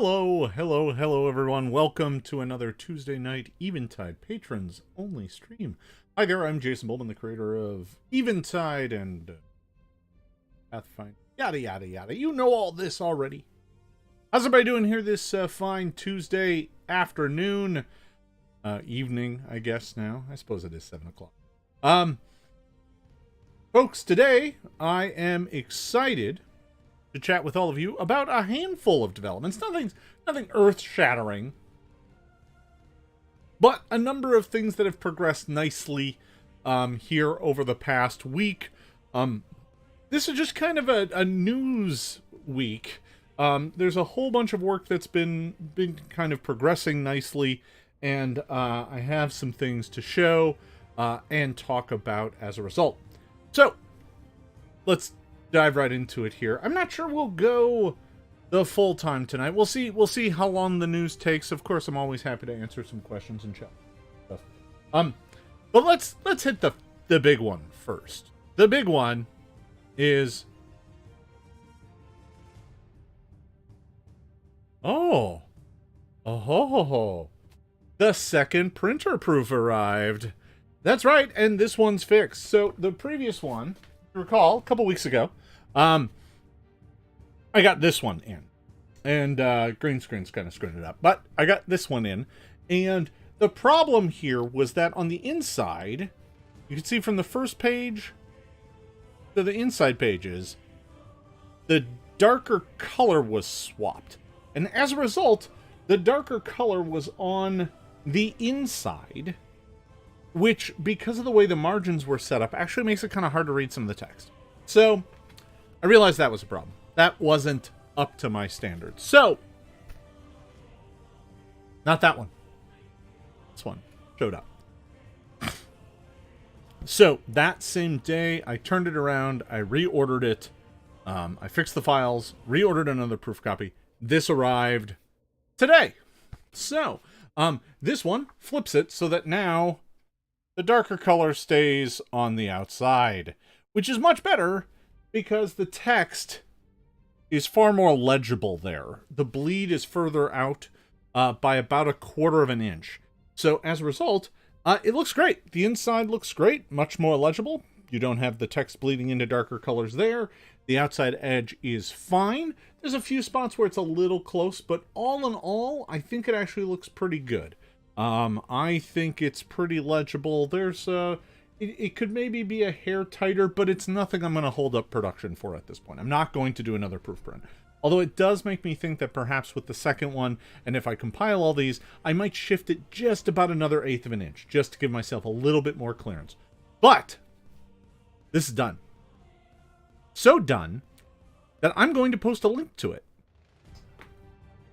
Hello, everyone. Welcome to another Tuesday night Eventide patrons only stream. Hi there, I'm Jason Bowman, the creator of Eventide and Pathfinder, yada yada yada. You know all this already. How's everybody doing here this fine Tuesday afternoon, evening, I guess now. I suppose it is 7 o'clock. Folks, today I am excited to chat with all of you about a handful of developments. Nothing earth-shattering, but a number of things that have progressed nicely here over the past week. This is just kind of a news week. There's a whole bunch of work that's been kind of progressing nicely, and I have some things to show and talk about as a result. So, let's dive right into it here. I'm not sure we'll go the full time tonight. We'll see how long the news takes. Of course, I'm always happy to answer some questions and chat stuff. But let's hit the big one first. The big one is the second printer proof arrived. That's right, and this one's fixed. So the previous one, if you recall, a couple weeks ago, I got this one in, and green screen's kind of screwing it up, but I got this one in, and the problem here was that on the inside, you can see from the first page to the inside pages, the darker color was swapped, and as a result, the darker color was on the inside, which, because of the way the margins were set up, actually makes it kind of hard to read some of the text. So, I realized that was a problem. That wasn't up to my standards. So, not that one. This one showed up. So, that same day, I turned it around, I reordered it, I fixed the files, reordered another proof copy. This arrived today. So, this one flips it so that now the darker color stays on the outside, which is much better because the text is far more legible there. The bleed is further out by about 1/4 of an inch. So as a result, it looks great. The inside looks great, much more legible. You don't have the text bleeding into darker colors there. The outside edge is fine. There's a few spots where it's a little close, but all in all, I think it actually looks pretty good. I think it's pretty legible. There's it could maybe be a hair tighter, but it's nothing I'm going to hold up production for at this point. I'm not going to do another proof print. Although it does make me think that perhaps with the second one, and if I compile all these, I might shift it just about another 1/8 of an inch, just to give myself a little bit more clearance. But this is done. So done that I'm going to post a link to it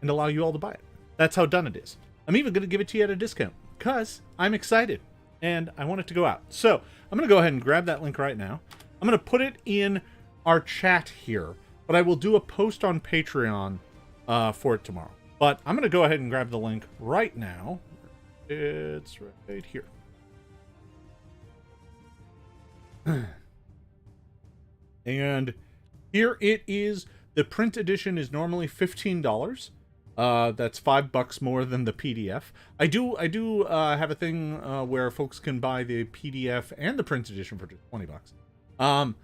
and allow you all to buy it. That's how done it is. I'm even going to give it to you at a discount because I'm excited and I want it to go out. So I'm going to go ahead and grab that link right now. I'm going to put it in our chat here, but I will do a post on Patreon for it tomorrow. But I'm going to go ahead and grab the link right now. It's right here. And here it is. The print edition is normally $15. That's $5 more than the PDF. I do have a thing where folks can buy the PDF and the print edition for just $20.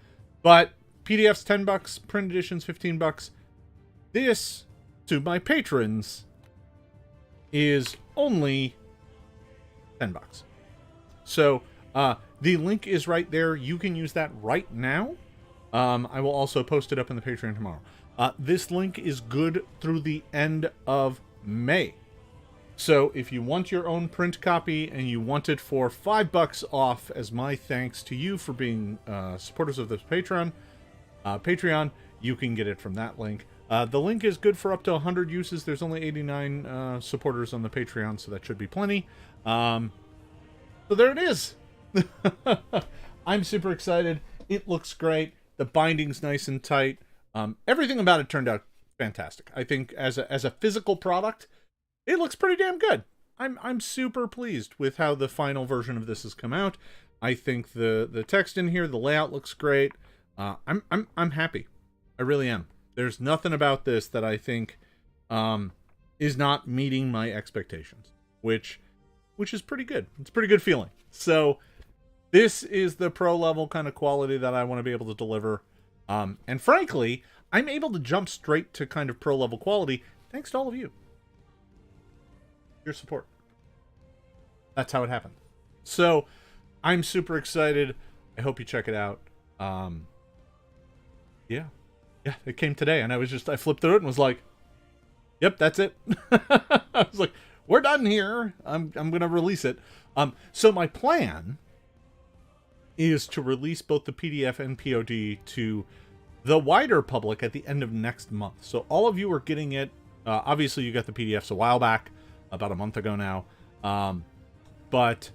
But PDF's $10, print edition's $15. This, to my patrons, is only $10. So the link is right there. You can use that right now. I will also post it up in the Patreon tomorrow. This link is good through the end of May. So if you want your own print copy and you want it for $5 off as my thanks to you for being supporters of this Patreon, you can get it from that link. The link is good for up to 100 uses. There's only 89 supporters on the Patreon, so that should be plenty. So there it is. I'm super excited. It looks great. The binding's nice and tight. Everything about it turned out fantastic. I think as a physical product, it looks pretty damn good. I'm super pleased with how the final version of this has come out. I think the text in here, the layout looks great. I'm happy. I really am. There's nothing about this that I think is not meeting my expectations, which is pretty good. It's a pretty good feeling. So this is the pro level kind of quality that I want to be able to deliver. And frankly, I'm able to jump straight to kind of pro level quality thanks to all of you. Your support. That's how it happened. So I'm super excited. I hope you check it out. Yeah, it came today, and I flipped through it and was like, yep, that's it. I was like, we're done here. I'm gonna release it. So my plan is to release both the PDF and POD to the wider public at the end of next month. So all of you are getting it. Obviously, you got the PDFs a while back, about a month ago now. But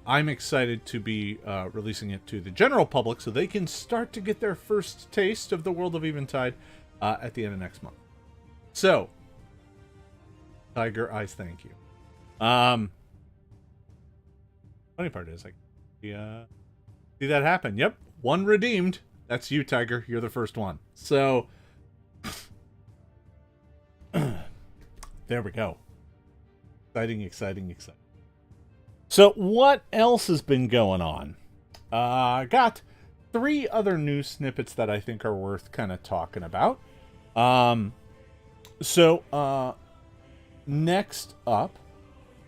I'm excited to be releasing it to the general public so they can start to get their first taste of the world of Eventide at the end of next month. So, Tiger Eyes, thank you. Funny part is, see that happen. Yep, one redeemed. That's you, Tiger. You're the first one. So, there we go. Exciting, exciting, exciting. So, what else has been going on? I got 3 other news snippets that I think are worth kind of talking about. Next up,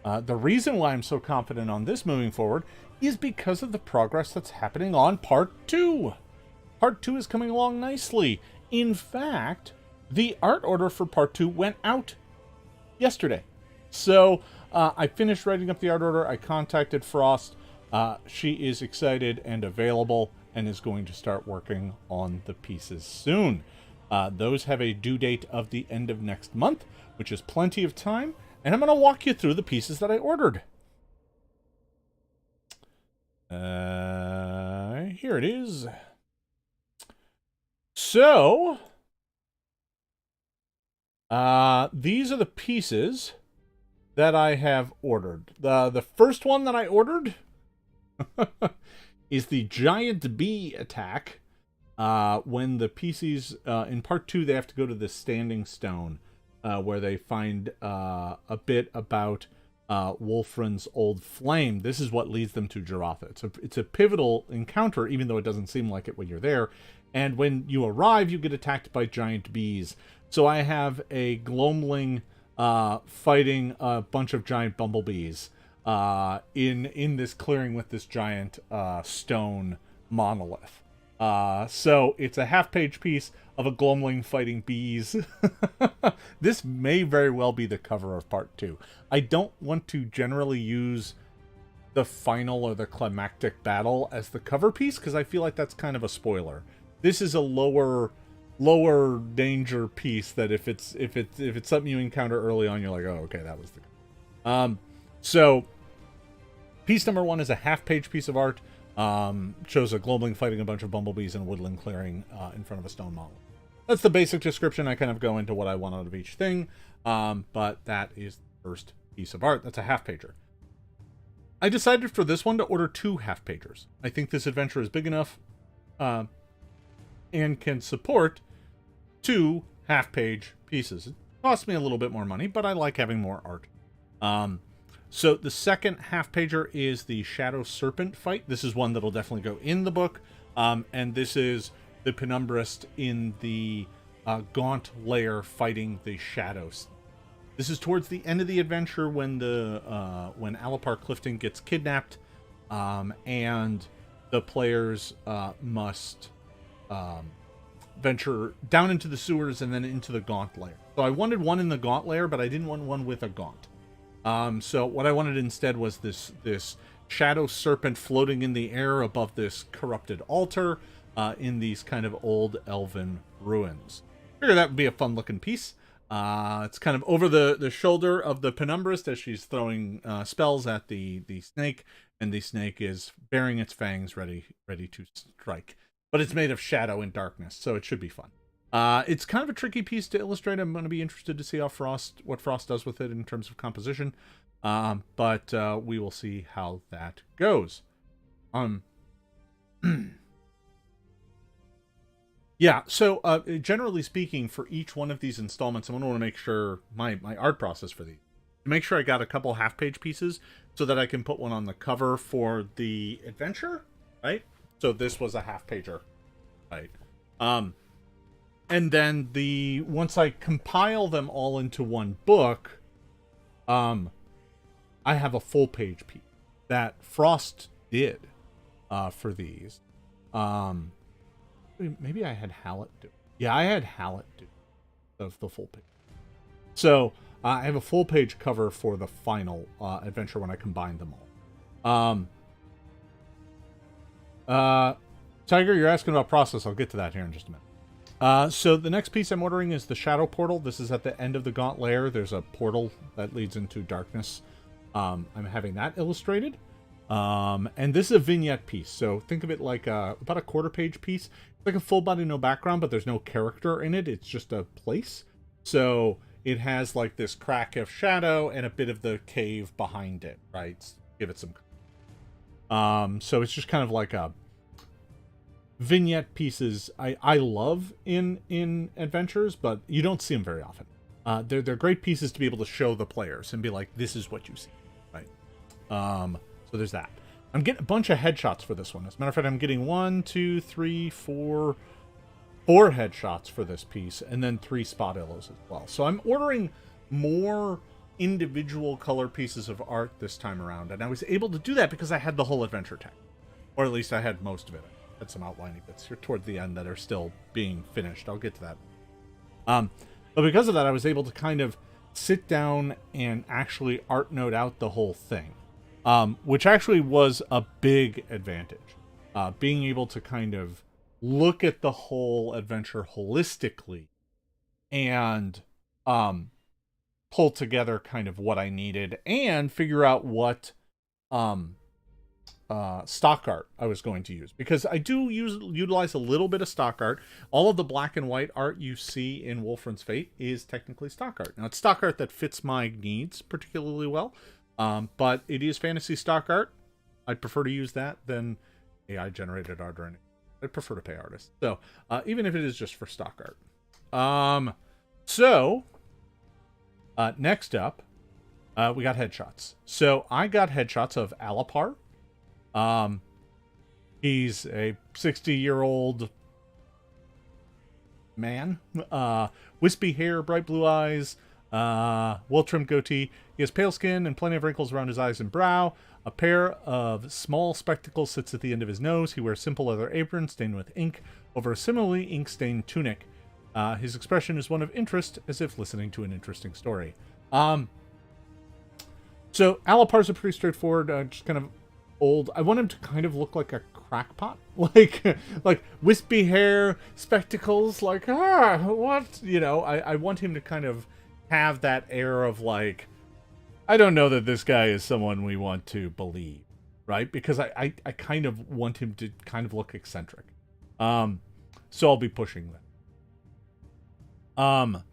the reason why I'm so confident on this moving forward is because of the progress that's happening on Part 2. Part 2 is coming along nicely. In fact, the art order for Part 2 went out yesterday. So, I finished writing up the art order. I contacted Frost. She is excited and available and is going to start working on the pieces soon. Those have a due date of the end of next month, which is plenty of time. And I'm going to walk you through the pieces that I ordered. Here it is. So, these are the pieces that I have ordered. The first one that I ordered is the giant bee attack. When the PCs, in Part 2, they have to go to the Standing Stone, where they find a bit about Wolfran's old flame. This is what leads them to Jarotha. It's a pivotal encounter, even though it doesn't seem like it when you're there. And when you arrive, you get attacked by giant bees. So I have a Gloamling fighting a bunch of giant bumblebees in this clearing with this giant stone monolith. So it's a half-page piece of a Gloamling fighting bees. This may very well be the cover of Part 2. I don't want to generally use the final or the climactic battle as the cover piece, because I feel like that's kind of a spoiler. This is a lower danger piece that if it's something you encounter early on, you're like, oh, okay, that was the so piece number 1 is a half-page piece of art. Shows a Gloamling fighting a bunch of bumblebees in a woodland clearing in front of a stone model. That's the basic description. I kind of go into what I want out of each thing, but that is the first piece of art. That's a half-pager. I decided for this one to order 2 half-pagers. I think this adventure is big enough and can support 2 half-page pieces. It costs me a little bit more money, but I like having more art. So the second half-pager is the Shadow Serpent fight. This is one that'll definitely go in the book. And this is the penumbrist in the Gaunt lair fighting the Shadows. This is towards the end of the adventure when when Alipar Clifton gets kidnapped, and the players must venture down into the sewers and then into the Gaunt lair. So I wanted one in the Gaunt lair, but I didn't want one with a Gaunt. So what I wanted instead was this Shadow Serpent floating in the air above this corrupted altar in these kind of old elven ruins. I figured that would be a fun looking piece. It's kind of over the shoulder of the penumbrist as she's throwing spells at the snake, and the snake is baring its fangs ready to strike. But it's made of shadow and darkness, so it should be fun. It's kind of a tricky piece to illustrate. I'm going to be interested to see what Frost does with it in terms of composition. But we will see how that goes. Yeah, so generally speaking, for each one of these installments, I'm going to want to make sure my art process for these, to make sure I got a couple half-page pieces so that I can put one on the cover for the adventure, right? So this was a half-pager, right? And then once I compile them all into one book, I have a full-page piece that Frost did for these. Maybe I had Hallett do it. Yeah, I had Hallett do of the full page. So I have a full page cover for the final adventure when I combine them all. Tiger, you're asking about process. I'll get to that here in just a minute. So the next piece I'm ordering is the Shadow Portal. This is at the end of the Gaunt Lair. There's a portal that leads into darkness. I'm having that illustrated. And this is a vignette piece. So think of it like about a quarter-page piece. It's like a full body, no background, but there's no character in it. It's just a place. So it has like this crack of shadow and a bit of the cave behind it, right? Give it some. So it's just kind of like a vignette pieces I love in adventures, but you don't see them very often. They're great pieces to be able to show the players and be like, this is what you see, right? So there's that. I'm getting a bunch of headshots for this one. As a matter of fact, I'm getting 4 headshots for this piece, and then 3 spot illos as well. So I'm ordering more individual color pieces of art this time around, and I was able to do that because I had the whole adventure tech. Or at least I had most of it. I had some outlining bits here toward the end that are still being finished. I'll get to that. But because of that, I was able to kind of sit down and actually art note out the whole thing. Which actually was a big advantage. Being able to kind of look at the whole adventure holistically and pull together kind of what I needed and figure out what stock art I was going to use. Because I do utilize a little bit of stock art. All of the black and white art you see in Wolfram's Fate is technically stock art. Now, it's stock art that fits my needs particularly well. But it is fantasy stock art. I'd prefer to use that than AI-generated art or anything. I'd prefer to pay artists. So, even if it is just for stock art. Next up, we got headshots. So, I got headshots of Alapar. He's a 60-year-old man. Wispy hair, bright blue eyes, well-trimmed goatee. He has pale skin and plenty of wrinkles around his eyes and brow. A pair of small spectacles sits at the end of his nose. He wears simple leather apron stained with ink over a similarly ink-stained tunic. His expression is one of interest, as if listening to an interesting story. So Alapar's a pretty straightforward, just kind of old. I want him to kind of look like a crackpot, like wispy hair, spectacles, like what? You know, I want him to kind of have that air of like, I don't know that this guy is someone we want to believe, right? Because I kind of want him to kind of look eccentric. So I'll be pushing that.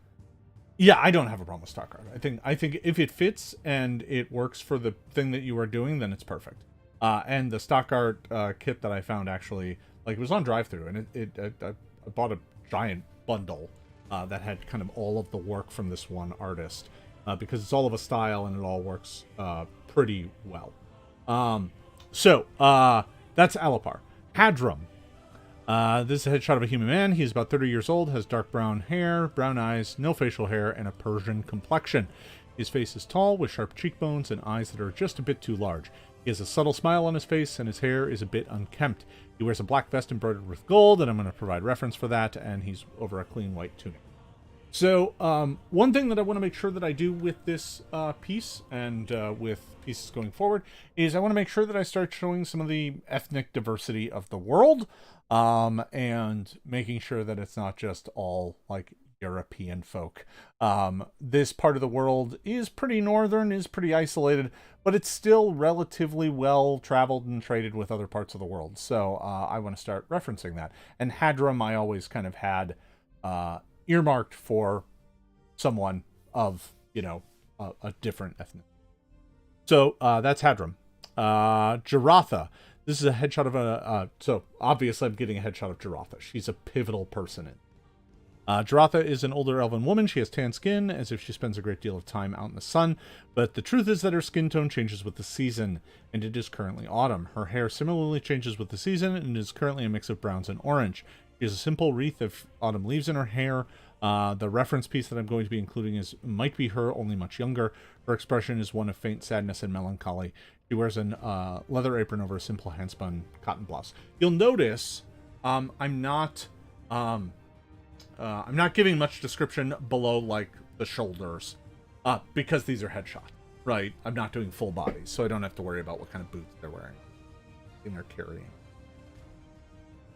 Yeah, I don't have a problem with stock art. I think if it fits and it works for the thing that you are doing, then it's perfect. And the stock art kit that I found actually, like, it was on drive-thru, and I bought a giant bundle that had kind of all of the work from this one artist. Because it's all of a style and it all works pretty well. So that's Alapar. Hadram. This is a headshot of a human man. He's about 30 years old, has dark brown hair, brown eyes, no facial hair, and a Persian complexion. His face is tall, with sharp cheekbones and eyes that are just a bit too large. He has a subtle smile on his face, and his hair is a bit unkempt. He wears a black vest embroidered with gold, and I'm going to provide reference for that, and he's over a clean white tunic. So, one thing that I want to make sure that I do with this piece, and with pieces going forward, is I want to make sure that I start showing some of the ethnic diversity of the world, and making sure that it's not just all, like, European folk. This part of the world is pretty northern, is pretty isolated, but it's still relatively well traveled and traded with other parts of the world. So I want to start referencing that. And Hadram I always kind of had earmarked for someone of, you know, a different ethnicity. So that's Hadram. Jaratha. This is a headshot of a... so, obviously, I'm getting a headshot of Gerotha. She's a pivotal person in. Gerotha is an older elven woman. She has tan skin, as if she spends a great deal of time out in the sun. But the truth is that her skin tone changes with the season, and it is currently autumn. Her hair similarly changes with the season, and is currently a mix of browns and orange. She has a simple wreath of autumn leaves in her hair. The reference piece that I'm going to be including might be her, only much younger. Her expression is one of faint sadness and melancholy. She wears a leather apron over a simple handspun cotton blouse. You'll notice I'm not giving much description below, like, the shoulders, because these are headshots, right? I'm not doing full bodies, so I don't have to worry about what kind of boots they're wearing and they're carrying.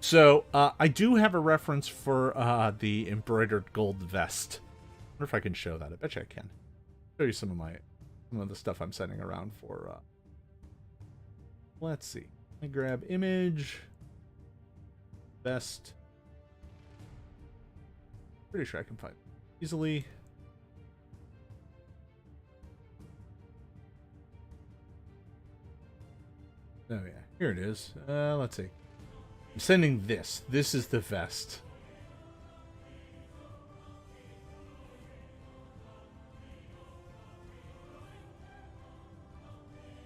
So, I do have a reference for the embroidered gold vest. I wonder if I can show that. I bet you I can. Show you some of the stuff I'm sending around for, let's see. Let me grab image. Vest. Pretty sure I can find it easily. Oh yeah, here it is. Let's see. I'm sending this. This is the vest.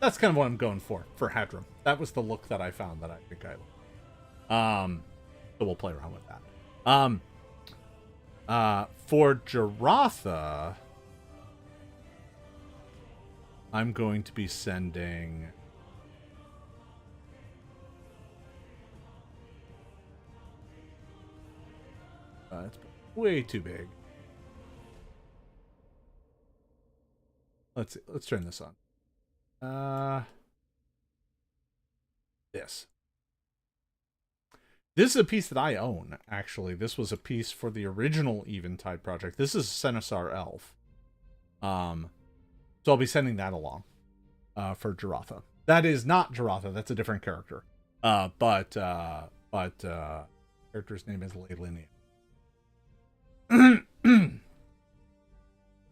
That's kind of what I'm going for Hadron. That was the look that I found that I think I like. So we'll play around with that. For Gerotha, I'm going to be sending... it's way too big. Let's see. Let's turn this on. This is a piece that I own, actually. This was a piece for the original Eventide project. This is a Senesar elf. So I'll be sending that along for Gerotha. That is not Gerotha. That's a different character. But character's name is Leylinia.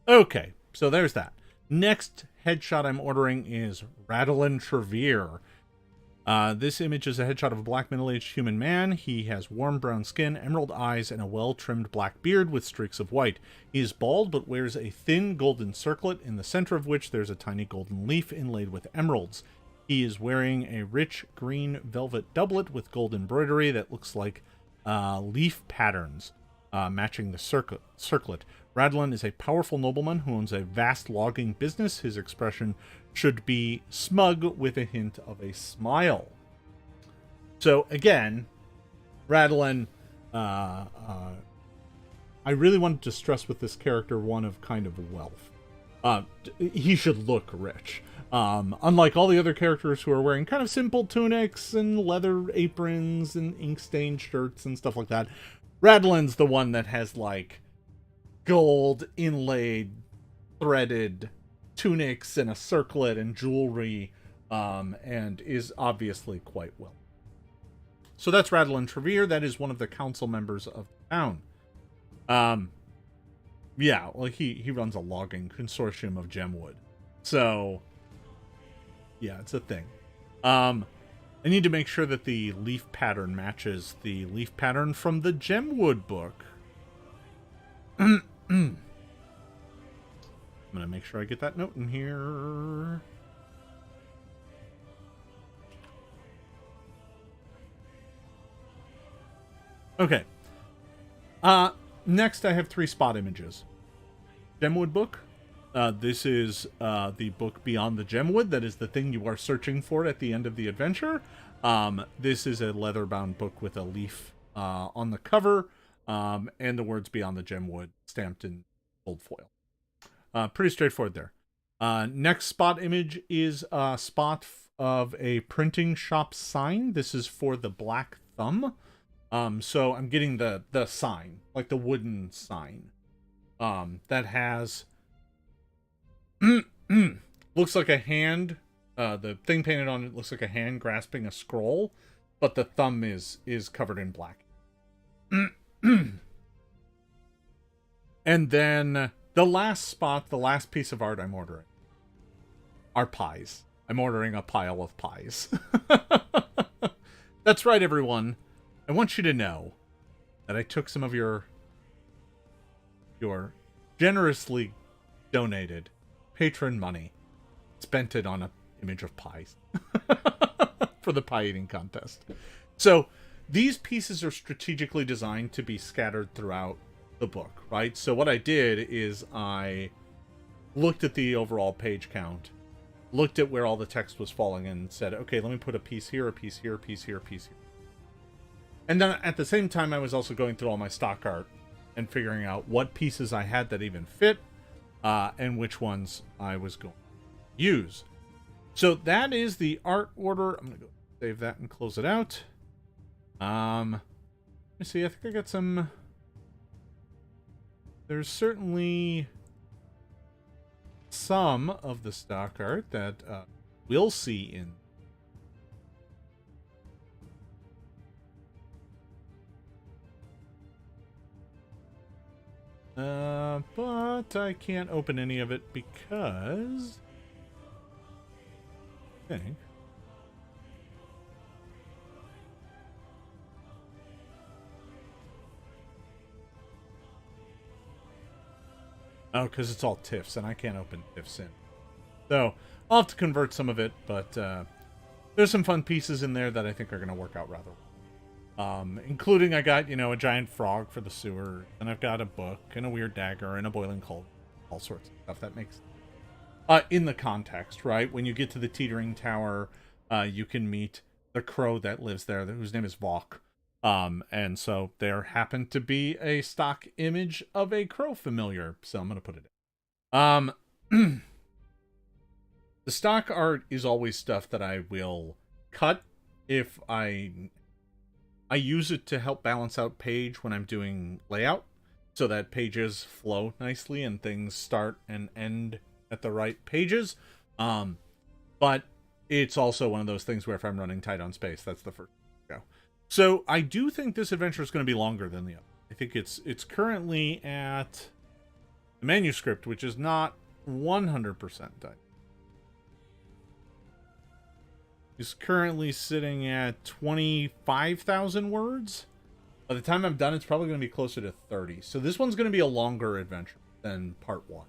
Okay, so there's that. Next headshot I'm ordering is Radolin Trevere. This image is a headshot of a black middle-aged human man. He has warm brown skin, emerald eyes, and a well-trimmed black beard with streaks of white. He is bald, but wears a thin golden circlet, in the center of which there's a tiny golden leaf inlaid with emeralds. He is wearing a rich green velvet doublet with gold embroidery that looks like leaf patterns matching the circlet. Radolin is a powerful nobleman who owns a vast logging business. His expression should be smug with a hint of a smile. So again, Radolin, I really wanted to stress with this character one of kind of wealth. He should look rich. Unlike all the other characters who are wearing kind of simple tunics and leather aprons and ink-stained shirts and stuff like that, Radolin's the one that has, like, gold inlaid, threaded tunics and a circlet and jewelry, and is obviously quite well. So that's Radolin Trevere. That is one of the council members of the town. Yeah, well, he runs a logging consortium of gemwood. So, yeah, it's a thing. I need to make sure that the leaf pattern matches the leaf pattern from the gemwood book. I'm going to make sure I get that note in here. Okay. Next, I have 3 spot images. Gemwood book. This is the book Beyond the Gemwood. That is the thing you are searching for at the end of the adventure. This is a leather-bound book with a leaf on the cover, and the words Beyond the Gemwood stamped in gold foil. Pretty straightforward there. Next spot image is a spot of a printing shop sign. This is for the Black Thumb. So I'm getting the sign, like the wooden sign, that has looks like a hand. The thing painted on it looks like a hand grasping a scroll, but the thumb is covered in black. And then the last spot, the last piece of art I'm ordering are pies. I'm ordering a pile of pies. That's right, everyone. I want you to know that I took some of your generously donated patron money, spent it on an image of pies for the pie eating contest. So these pieces are strategically designed to be scattered throughout the book, right? So what I did is I looked at the overall page count, looked at where all the text was falling, and said, okay, let me put a piece here, a piece here, a piece here, a piece here. And then at the same time, I was also going through all my stock art and figuring out what pieces I had that even fit, and which ones I was going to use. So that is the art order. I'm going to go save that and close it out. Let me see. I think I got some. There's certainly some of the stock art that we'll see in. But I can't open any of it because I think because it's all TIFFs and I can't open TIFFs in. So I'll have to convert some of it, but there's some fun pieces in there that I think are going to work out rather well. Including I got, a giant frog for the sewer, and I've got a book, and a weird dagger, and a boiling coal. All sorts of stuff that makes in the context, right? When you get to the teetering tower, you can meet the crow that lives there, whose name is Vok. And so there happened to be a stock image of a crow familiar, so I'm going to put it in. The stock art is always stuff that I will cut if I use it to help balance out page when I'm doing layout, so that pages flow nicely and things start and end at the right pages. But it's also one of those things where if I'm running tight on space, that's the first go. So I do think this adventure is going to be longer than the other. I think it's currently at the manuscript, which is not 100% done. Is currently sitting at 25,000 words. By the time I'm done, it's probably going to be closer to 30. So this one's going to be a longer adventure than part 1.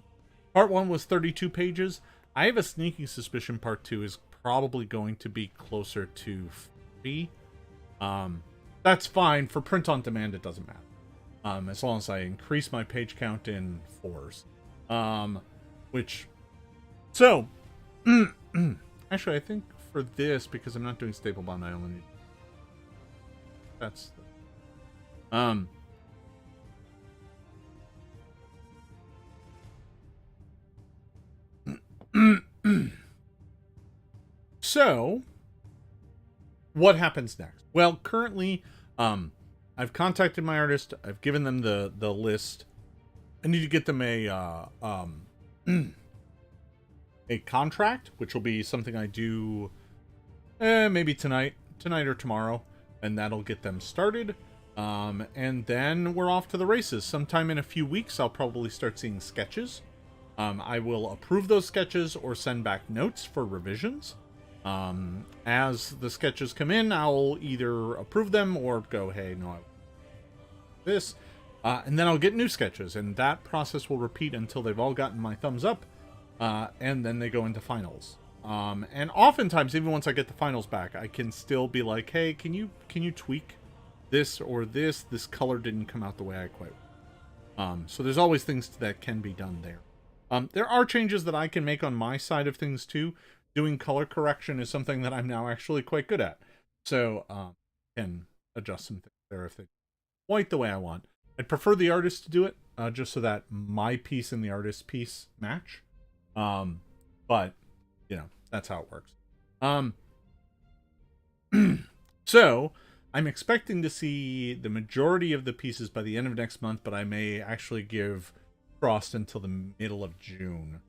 Part 1 was 32 pages. I have a sneaking suspicion part 2 is probably going to be closer to 40. That's fine. For print on demand, it doesn't matter. As long as I increase my page count in 4s. So, actually, I think for this, because I'm not doing staple bond, I only need that's so what happens next? Well, currently I've contacted my artist. I've given them the list. I need to get them a contract, which will be something I do maybe tonight or tomorrow, and that'll get them started. And then we're off to the races. Sometime in a few weeks, I'll probably start seeing sketches. I will approve those sketches or send back notes for revisions. As the sketches come in, I'll either approve them or go, hey, no, I want this. And then I'll get new sketches, and that process will repeat until they've all gotten my thumbs up. And then they go into finals. And oftentimes, even once I get the finals back, I can still be like, hey, can you tweak this or this? This color didn't come out the way I quite want. So there's always things that can be done there. There are changes that I can make on my side of things too. Doing color correction is something that I'm now actually quite good at. So can adjust some things there if they quite the way I want. I'd prefer the artist to do it, just so that my piece and the artist's piece match. But that's how it works. So I'm expecting to see the majority of the pieces by the end of next month, but I may actually give Frost until the middle of June.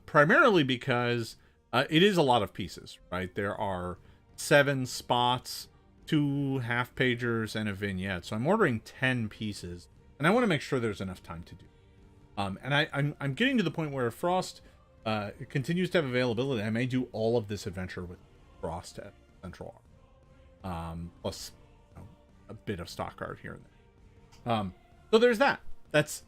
Primarily because it is a lot of pieces, right? There are 7 spots, 2 half-pagers, and a vignette. So I'm ordering 10 pieces, and I want to make sure there's enough time to do. And I'm getting to the point where Frost continues to have availability. I may do all of this adventure with Frost at Central Arc. plus a bit of stock art here and there. So there's that. That's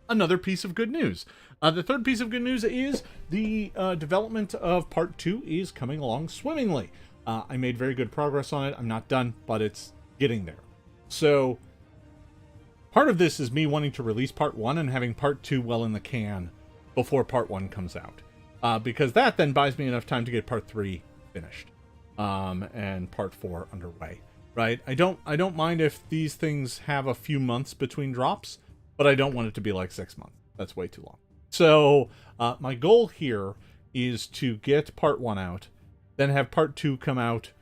another piece of good news. The third piece of good news is the development of Part 2 is coming along swimmingly. I made very good progress on it. I'm not done, but it's getting there. So part of this is me wanting to release Part 1 and having Part 2 well in the can before Part 1 comes out. Because that then buys me enough time to get Part 3 finished. And Part 4 underway. Right? I don't mind if these things have a few months between drops, but I don't want it to be like 6 months. That's way too long. So my goal here is to get Part 1 out, then have Part 2 come out,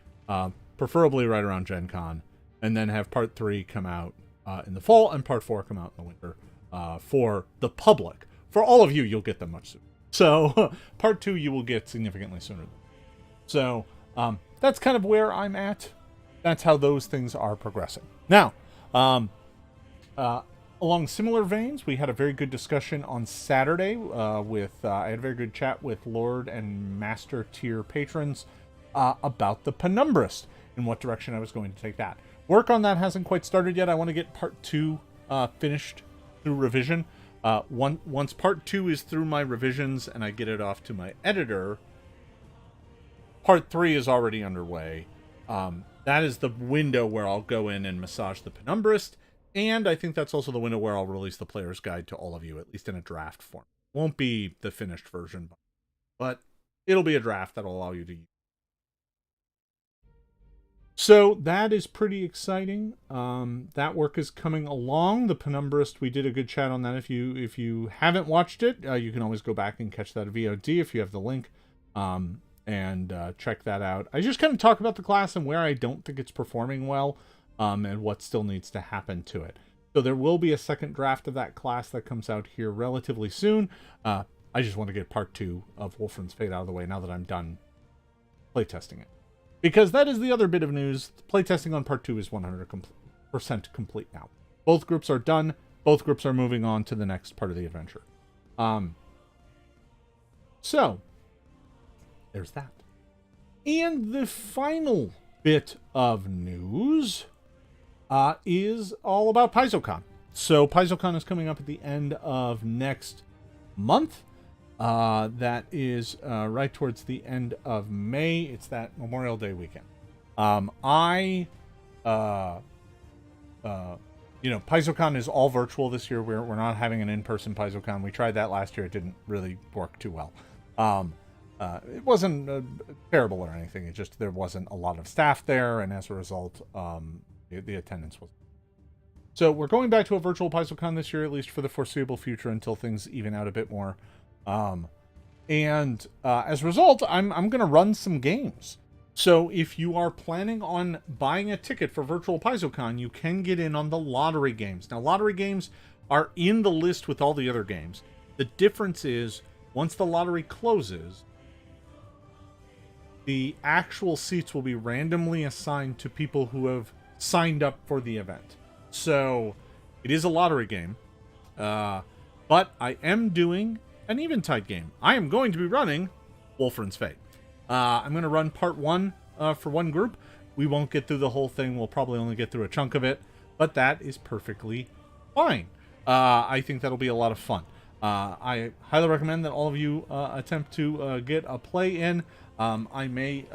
preferably right around Gen Con, and then have Part 3 come out in the fall, and Part 4 come out in the winter for the public. For all of you, you'll get them much sooner. So Part 2 you will get significantly sooner. So that's kind of where I'm at. That's how those things are progressing. Now, along similar veins, we had a very good discussion on Saturday with I had a very good chat with Lord and Master tier patrons about the penumbrist and what direction I was going to take that. Work on that hasn't quite started yet. I want to get Part 2 finished through revision. Once Part 2 is through my revisions and I get it off to my editor, Part 3 is already underway. That is the window where I'll go in and massage the penumbrist. And I think that's also the window where I'll release the player's guide to all of you, at least in a draft form. Won't be the finished version, but it'll be a draft that'll allow you to use. So that is pretty exciting. That work is coming along. The penumbrist, we did a good chat on that. If you haven't watched it, you can always go back and catch that VOD if you have the link. And check that out. I just kind of talk about the class and where I don't think it's performing well. And what still needs to happen to it. So there will be a second draft of that class that comes out here relatively soon. I just want to get Part 2 of Wolfram's Fate out of the way now that I'm done playtesting it. Because that is the other bit of news. Playtesting on Part 2 is 100% complete now. Both groups are done. Both groups are moving on to the next part of the adventure. So, there's that. And the final bit of news is all about Paizocon. So Paizocon is coming up at the end of next month. That is right towards the end of May. It's that Memorial Day weekend. Paizocon is all virtual this year. We're not having an in-person Paizocon. We tried that last year. It didn't really work too well. It wasn't terrible or anything. It just there wasn't a lot of staff there, and as a result, the attendance was. So we're going back to a virtual Paizocon this year, at least for the foreseeable future, until things even out a bit more. As a result, I'm going to run some games. So if you are planning on buying a ticket for virtual Paizocon, you can get in on the lottery games. Now, lottery games are in the list with all the other games. The difference is, once the lottery closes, the actual seats will be randomly assigned to people who have signed up for the event. So, it is a lottery game. But I am doing an Eventide game. I am going to be running Wolfram's Fate. I'm going to run part 1 for one group. We won't get through the whole thing. We'll probably only get through a chunk of it. But that is perfectly fine. I think that'll be a lot of fun. I highly recommend that all of you attempt to get a play in. I may,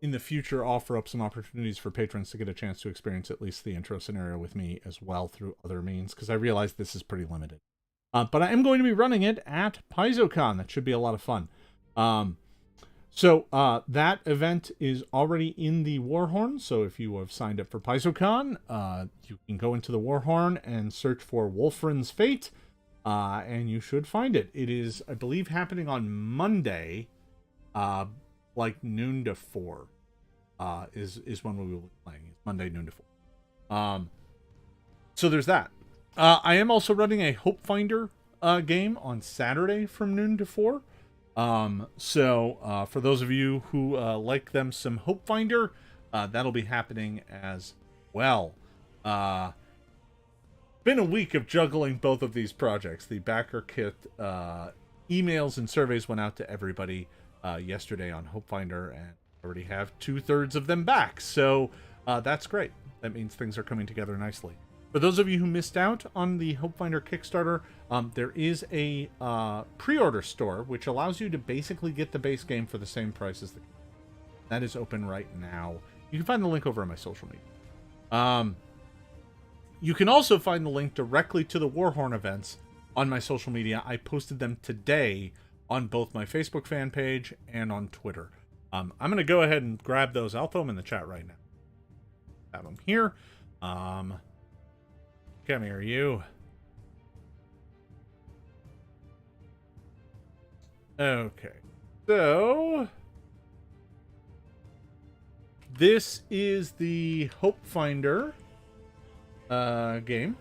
in the future, offer up some opportunities for patrons to get a chance to experience at least the intro scenario with me as well through other means, because I realize this is pretty limited. But I am going to be running it at Paizocon. That should be a lot of fun. So that event is already in the Warhorn. So if you have signed up for Paizocon, you can go into the Warhorn and search for Wolfram's Fate, and you should find it. It is, I believe, happening on Monday, like noon to 4. Is when we will be playing. It's Monday noon to 4. So there's that. I am also running a Hope Finder game on Saturday from noon to 4. So for those of you who like them some Hope Finder, that'll be happening as well. Been a week of juggling both of these projects. The backer kit emails and surveys went out to everybody yesterday on Hope Finder, and I already have 2/3 of them back, so that's great. That means things are coming together nicely. For those of you who missed out on the Hope Finder Kickstarter, there is a pre-order store which allows you to basically get the base game for the same price as the game. That is open right now. You can find the link over on my social media. You can also find the link directly to the Warhorn events on my social media. I posted them today on both my Facebook fan page and on Twitter. I'm going to go ahead and grab those. I'll throw them in the chat right now. Have them here. Come here, you. Okay. So this is the Hope Finder game.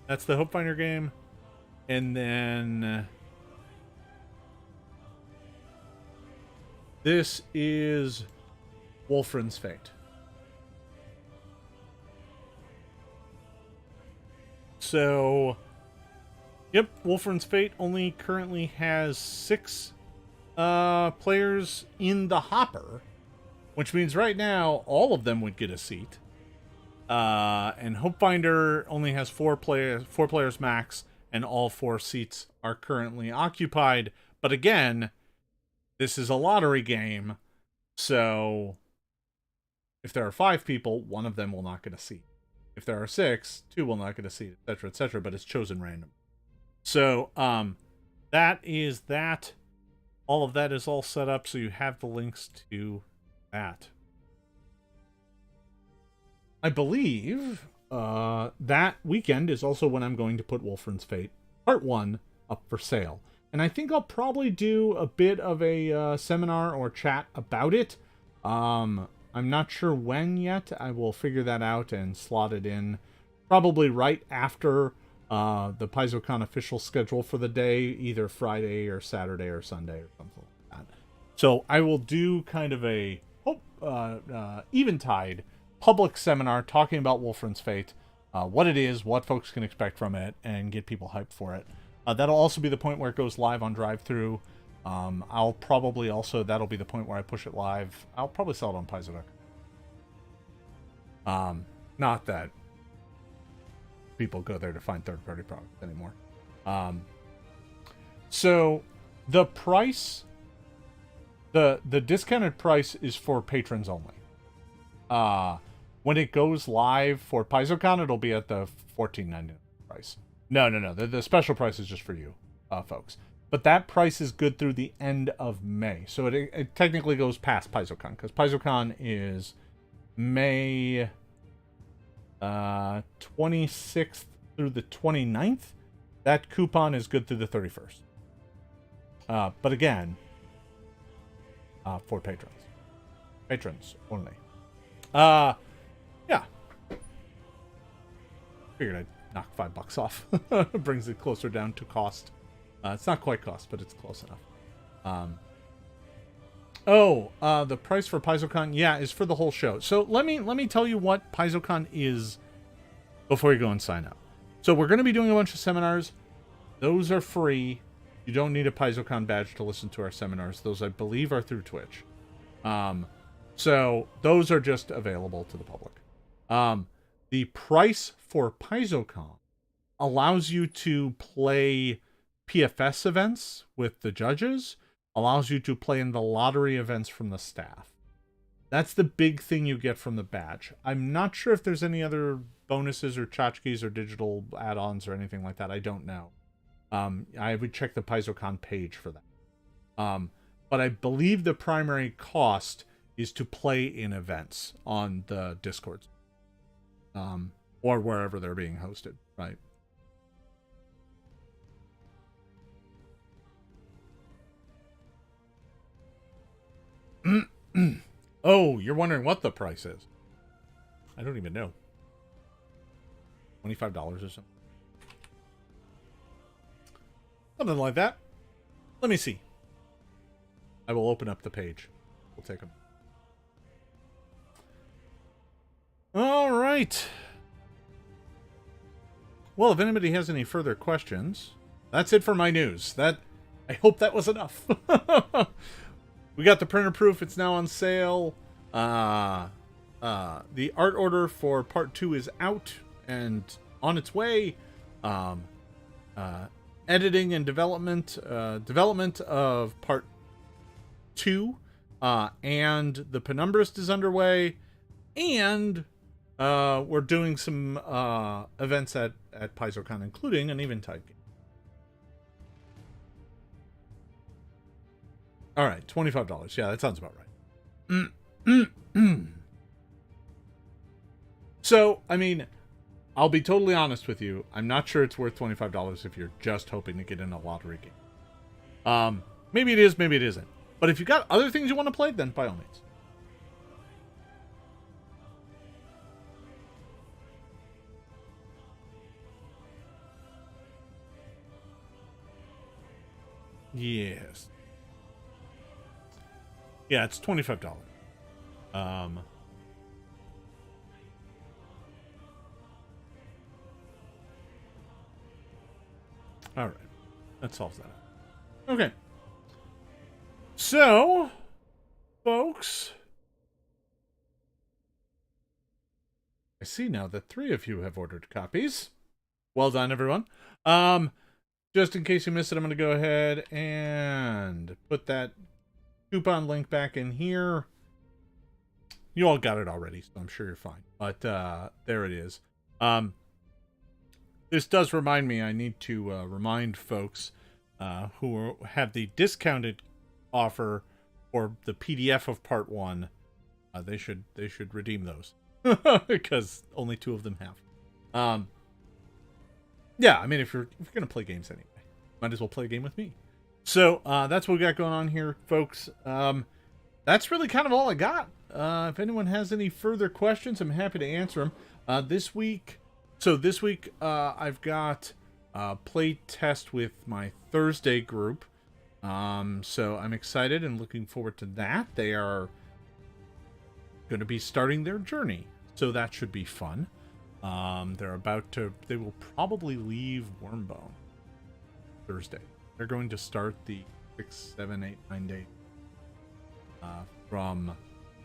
That's the Hope Finder game. And then this is Wolfran's Fate. So, yep, Wolfran's Fate only currently has 6 players in the hopper, which means right now all of them would get a seat. And Hope Finder only has 4 players max, and all 4 seats are currently occupied. But again, this is a lottery game, so if there are 5 people, 1 of them will not get a seat. If there are 6, 2 will not get a seat, etc., etc., but it's chosen random. So, that is that. All of that is all set up, so you have the links to that. I believe that weekend is also when I'm going to put Wolfran's Fate Part 1 up for sale. And I think I'll probably do a bit of a seminar or chat about it. I'm not sure when yet. I will figure that out and slot it in probably right after the Paizocon official schedule for the day, either Friday or Saturday or Sunday or something like that. So I will do kind of a Eventide public seminar talking about Wolfran's Fate, what it is, what folks can expect from it, and get people hyped for it. That'll also be the point where it goes live on drive-thru. I'll probably also, that'll be the point where I push it live. I'll probably sell it on Paizocon. Not that people go there to find third-party products anymore. So the price, the discounted price is for patrons only. When it goes live for Paizocon, it'll be at the $14.99 price. No. The special price is just for you, folks. But that price is good through the end of May. So it technically goes past Paizocon, because Paizocon is May 26th through the 29th. That coupon is good through the 31st. But again, for patrons. Patrons only. Yeah. Figured I'd knock $5 off. Brings it closer down to cost. It's not quite cost, but it's close enough. The price for Paizocon, yeah, is for the whole show. So let me tell you what Paizocon is before you go and sign up. So we're going to be doing a bunch of seminars. Those are free. You don't need a Paizocon badge to listen to our seminars. Those, I believe, are through Twitch. So those are just available to the public. The price for Paizocon allows you to play PFS events with the judges, allows you to play in the lottery events from the staff. That's the big thing you get from the badge. I'm not sure if there's any other bonuses or tchotchkes or digital add-ons or anything like that. I don't know. I would check the Paizocon page for that. But I believe the primary cost is to play in events on the Discords. Or wherever they're being hosted, right? Oh, you're wondering what the price is. I don't even know. $25 or something. Something like that. Let me see. I will open up the page. We'll take them. All right. Well, if anybody has any further questions, that's it for my news. I hope that was enough. We got the printer proof. It's now on sale. The art order for part 2 is out and on its way. Editing and development of part 2 and the penumbrist is underway, and we're doing some events at Paizocon, including an Eventide game. All right, $25. Yeah, that sounds about right. So, I mean, I'll be totally honest with you. I'm not sure it's worth $25 if you're just hoping to get in a lottery game. Maybe it is, maybe it isn't. But if you got other things you want to play, then by all means. Yes. Yeah, it's $25. All right. That solves that. Okay. So, folks, I see now that 3 of you have ordered copies. Well done, everyone. Just in case you missed it, I'm going to go ahead and put that coupon link back in here. You all got it already, so I'm sure you're fine. But there it is. This does remind me, I need to remind folks who have the discounted offer for the PDF of part 1. They should redeem those because only 2 of them have. Yeah, I mean, if you're gonna play games anyway, might as well play a game with me. So that's what we got going on here, folks. That's really kind of all I got. If anyone has any further questions, I'm happy to answer them. This week, I've got play test with my Thursday group. So I'm excited and looking forward to that. They are going to be starting their journey, so that should be fun. They will probably leave Wormbone Thursday. They're going to start the 6, 7, 8, 9 days from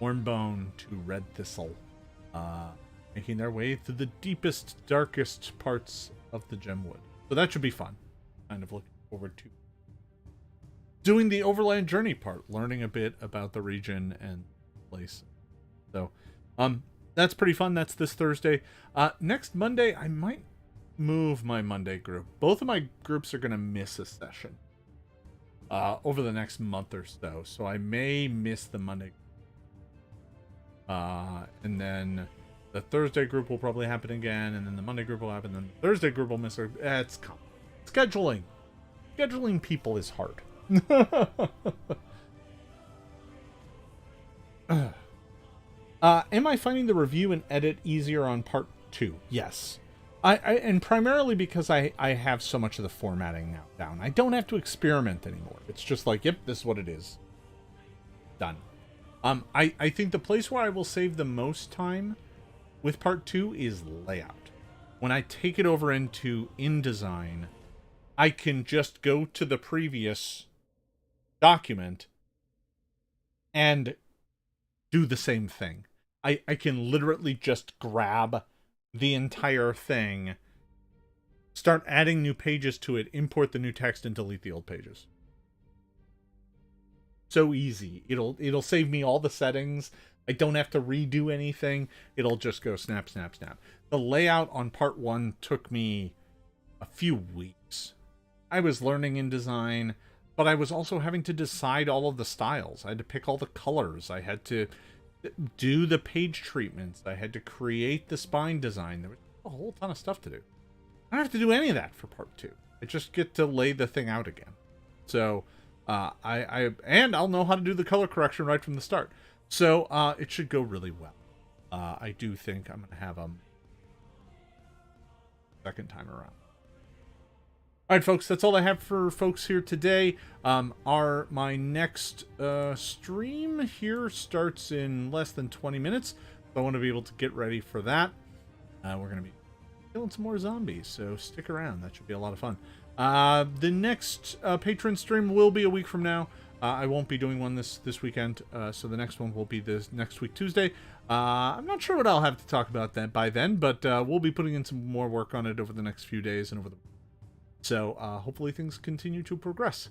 Wormbone to Red Thistle, making their way through the deepest, darkest parts of the Gemwood. So that should be fun. Kind of looking forward to doing the overland journey part, learning a bit about the region and place. So, that's pretty fun. That's this Thursday. Next Monday, I might move my Monday group. Both of my groups are going to miss a session over the next month or so. So I may miss the Monday. And then the Thursday group will probably happen again. And then the Monday group will happen. And then the Thursday group will miss. It's scheduling. Scheduling people is hard. Am I finding the review and edit easier on part 2? Yes. And primarily because I have so much of the formatting now down. I don't have to experiment anymore. It's just like, yep, this is what it is. Done. I think the place where I will save the most time with part 2 is layout. When I take it over into InDesign, I can just go to the previous document and do the same thing. I can literally just grab the entire thing, start adding new pages to it, import the new text, and delete the old pages. So easy. It'll save me all the settings. I don't have to redo anything. It'll just go snap, snap, snap. The layout on part 1 took me a few weeks. I was learning InDesign, but I was also having to decide all of the styles. I had to pick all the colors. I had to do the page treatments. I had to create the spine design. There was a whole ton of stuff to do. I don't have to do any of that for part 2. I just get to lay the thing out again. So I'll know how to do the color correction right from the start. So it should go really well. I do think I'm going to have them second time around. All right, folks, that's all I have for folks here today. My next stream here starts in less than 20 minutes. So I want to be able to get ready for that. We're going to be killing some more zombies, so stick around. That should be a lot of fun. The next patron stream will be a week from now. I won't be doing one this weekend, so the next one will be this next week, Tuesday. I'm not sure what I'll have to talk about that by then, but we'll be putting in some more work on it over the next few days and over the... So hopefully things continue to progress.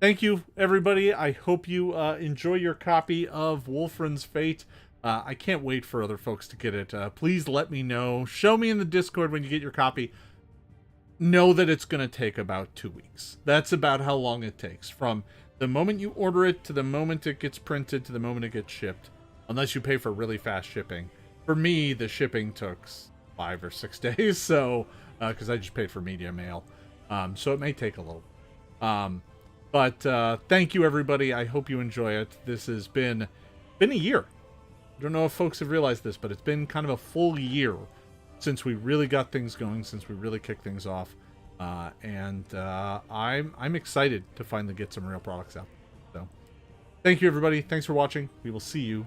Thank you, everybody. I hope you enjoy your copy of Wolfran's Fate. I can't wait for other folks to get it. Please let me know. Show me in the Discord when you get your copy. Know that it's going to take about 2 weeks. That's about how long it takes. From the moment you order it to the moment it gets printed to the moment it gets shipped. Unless you pay for really fast shipping. For me, the shipping took 5 or 6 days. So, because I just paid for media mail. So it may take a little. But thank you, everybody. I hope you enjoy it. This has been a year. I don't know if folks have realized this, but it's been kind of a full year since we really got things going, since we really kicked things off. And I'm excited to finally get some real products out. So thank you, everybody. Thanks for watching. We will see you